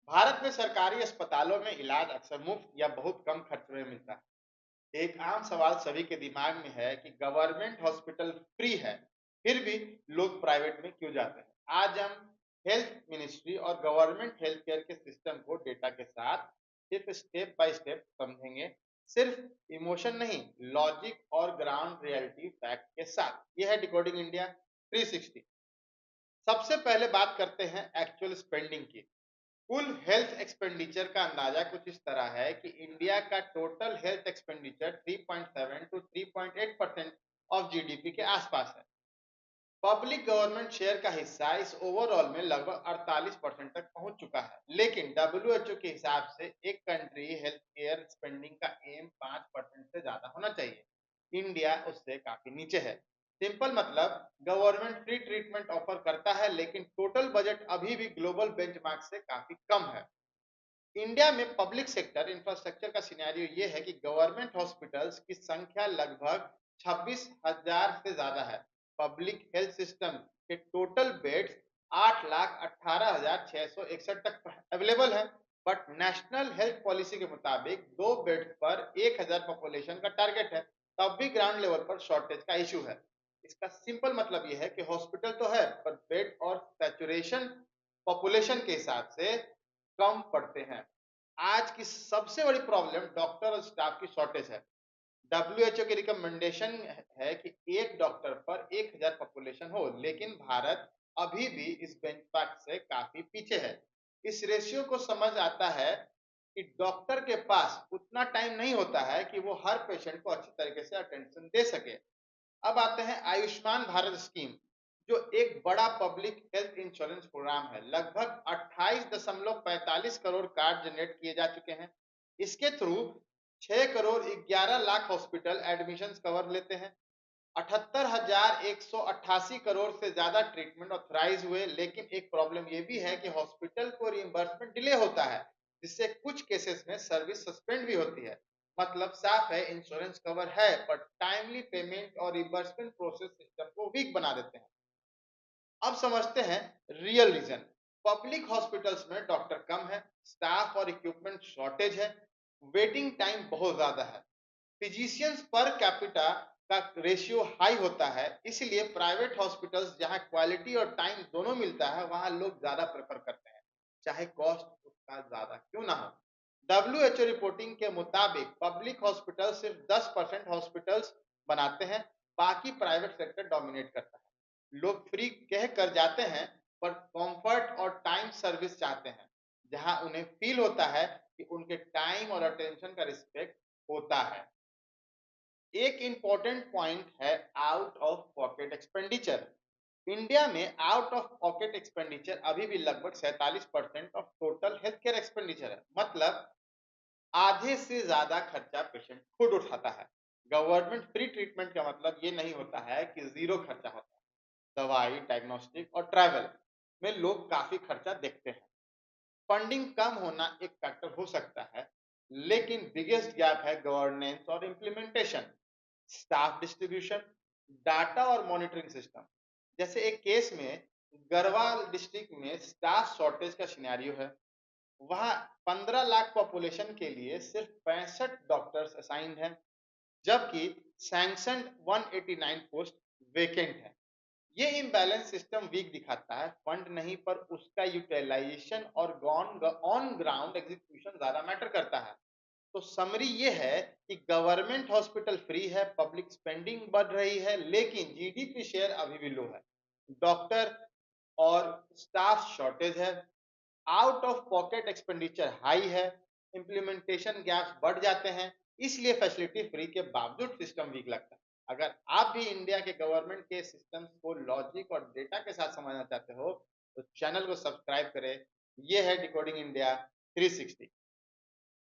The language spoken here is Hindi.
भारत में सरकारी अस्पतालों में इलाज अक्सर मुफ्त या बहुत कम खर्च में मिलता है। एक आम सवाल सभी के दिमाग में है कि गवर्नमेंट हॉस्पिटल फ्री है, फिर भी लोग प्राइवेट में क्यों जाते हैं? आज हम हेल्थ मिनिस्ट्री और गवर्नमेंट हेल्थ केयर के सिस्टम को डेटा के साथ सिर्फ स्टेप बाय स्टेप समझेंगे। सिर्फ इमोशन नहीं, लॉजिक और ग्राउंड रियलिटी फैक्ट के साथ। यह है डिकोडिंग इंडिया 360। सबसे पहले बात करते हैं एक्चुअल स्पेंडिंग की। कुल हेल्थ एक्सपेंडिचर का अंदाजा कुछ इस तरह है कि इंडिया का total health expenditure 3.7 to 3.8% of GDP के आसपास है। पब्लिक गवर्नमेंट शेयर का हिस्सा इस ओवरऑल में लगभग 48% तक पहुंच चुका है, लेकिन डब्ल्यूएचओ के हिसाब से एक कंट्री हेल्थ केयर स्पेंडिंग का एम 5% से ज्यादा होना चाहिए। इंडिया उससे काफी नीचे है। सिंपल मतलब, गवर्नमेंट फ्री ट्रीटमेंट ऑफर करता है, लेकिन टोटल बजट अभी भी ग्लोबल बेंचमार्क से काफी कम है। इंडिया में पब्लिक सेक्टर इंफ्रास्ट्रक्चर का सिनेरियो ये है कि गवर्नमेंट हॉस्पिटल्स की संख्या लगभग 26,000 से ज्यादा है। पब्लिक हेल्थ सिस्टम के टोटल बेड्स 8,18,661 तक अवेलेबल है। बट नेशनल हेल्थ पॉलिसी के मुताबिक 2 बेड्स पर 1,000 पॉपुलेशन का टारगेट है। तब भी ग्राउंड लेवल पर शॉर्टेज का इशू है। इसका सिंपल मतलब यह है कि हॉस्पिटल तो है, पर बेड और सैचुरेशन पॉपुलेशन के हिसाब से कम पड़ते हैं। आज की सबसे बड़ी प्रॉब्लम डॉक्टर और स्टाफ की शॉर्टेज है। डब्ल्यूएचओ की रिकमेंडेशन है कि एक डॉक्टर पर 1,000 पॉपुलेशन हो, लेकिन भारत अभी भी इस बेंचमार्क से काफी पीछे है। इस रेशियो को समझ आता है कि डॉक्टर के पास उतना टाइम नहीं होता है कि वो हर पेशेंट को अच्छी तरीके से अटेंशन दे सके। अब आते हैं आयुष्मान भारत स्कीम, जो एक बड़ा पब्लिक हेल्थ इंश्योरेंस प्रोग्राम है। लगभग 28.45 करोड़ कार्ड जनरेट किए जा चुके हैं। इसके through 6 crore 11 lakh hospital admissions cover लेते हैं। 78,188 करोड़ से ज्यादा ट्रीटमेंट ऑथराइज हुए, लेकिन एक प्रॉब्लम ये भी है कि हॉस्पिटल को रिइंबर्समेंट डिले होता है, जिससे कुछ केसेस में सर्विस सस्पेंड भी होती है। मतलब साफ है, इंश्योरेंस कवर है, पर टाइमली पेमेंट और रिइंबर्समेंट प्रोसेस सिस्टम को वीक बना देते हैं। अब समझते हैं रियल रीजन। पब्लिक हॉस्पिटल्स में डॉक्टर कम है, स्टाफ और इक्विपमेंट शॉर्टेज है, वेटिंग टाइम बहुत ज्यादा है, फिजिशियंस पर कैपिटा का रेशियो हाई होता है। इसलिए प्राइवेट हॉस्पिटल्स जहां क्वालिटी और टाइम दोनों मिलता है, वहां लोग ज्यादा प्रेफर करते हैं, चाहे कॉस्ट उसका ज्यादा क्यों ना हो। डब्ल्यूएचओ रिपोर्टिंग के मुताबिक पब्लिक हॉस्पिटल सिर्फ 10% हॉस्पिटल्स बनाते हैं, बाकी प्राइवेट सेक्टर डोमिनेट करता है। लोग फ्री कह कर जाते हैं, पर कंफर्ट और टाइम सर्विस चाहते हैं, जहां उन्हें फील होता है कि उनके टाइम और अटेंशन का रिस्पेक्ट होता है। एक इंपॉर्टेंट पॉइंट है out of pocket expenditure. India में आउट ऑफ पॉकेट एक्सपेंडिचर अभी भी लगभग 47% of total health care expenditure है। मतलब आधे से ज्यादा खर्चा पेशेंट खुद उठाता है। गवर्नमेंट फ्री ट्रीटमेंट का मतलब ये नहीं होता है कि जीरो खर्चा होता है। दवाई, डायग्नोस्टिक और ट्रैवल में लोग काफी खर्चा देखते हैं। फंडिंग कम होना एक फैक्टर हो सकता है, लेकिन बिगेस्ट गैप है गवर्नेंस और इम्प्लीमेंटेशन, स्टाफ डिस्ट्रीब्यूशन, डाटा और मॉनिटरिंग सिस्टम। जैसे एक केस में गढ़वाल डिस्ट्रिक्ट में स्टाफ शॉर्टेज का सिनेरियो है। वहां 15 लाख पॉपुलेशन के लिए सिर्फ 65 डॉक्टर्स असाइंड हैं, जबकि सैंक्शनड 189 पोस्ट वेकेंट है। ये इम्बैलेंस सिस्टम वीक दिखाता है, फंड नहीं पर उसका यूटिलाइजेशन और ऑन ग्राउंड एग्जीक्यूशन ज्यादा मैटर करता है। तो समरी ये है कि गवर्नमेंट हॉस्पिटल फ्री है, पब्लिक स्पेंडिंग बढ़ रही है, लेकिन जीडीपी शेयर अभी भी लो है। डॉक्टर और स्टाफ शॉर्टेज है, out of pocket expenditure high है, इम्प्लीमेंटेशन गैप्स बढ़ जाते हैं। इसलिए फैसिलिटी फ्री के बावजूद सिस्टम वीक लगता है। अगर आप भी इंडिया के गवर्नमेंट के सिस्टम्स को लॉजिक और डेटा के साथ समझना चाहते हो, तो चैनल को सब्सक्राइब करें। ये है डिकोडिंग इंडिया 360।